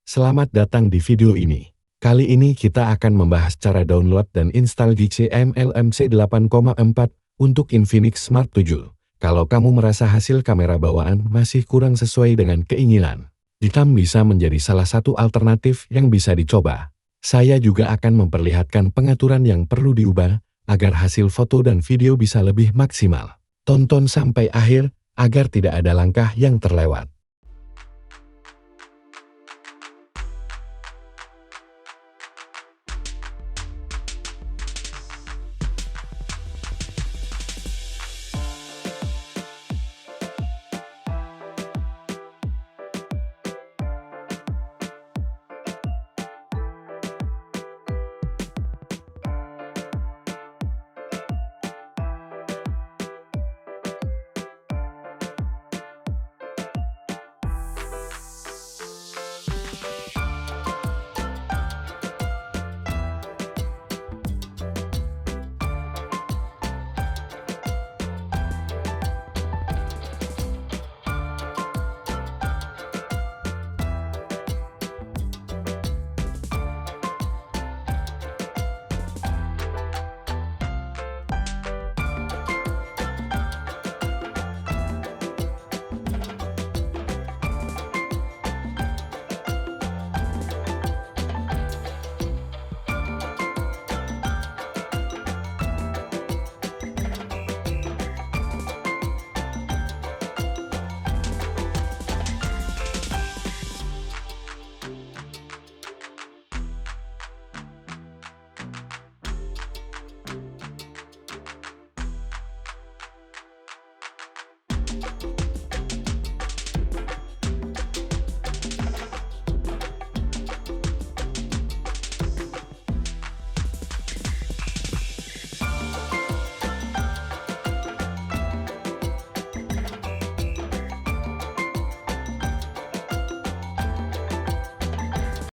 Selamat datang di video ini. Kali ini kita akan membahas cara download dan install GCM LMC 8,4 untuk Infinix Smart 7. Kalau kamu merasa hasil kamera bawaan masih kurang sesuai dengan keinginan, GCM bisa menjadi salah satu alternatif yang bisa dicoba. Saya juga akan memperlihatkan pengaturan yang perlu diubah agar hasil foto dan video bisa lebih maksimal. Tonton sampai akhir agar tidak ada langkah yang terlewat.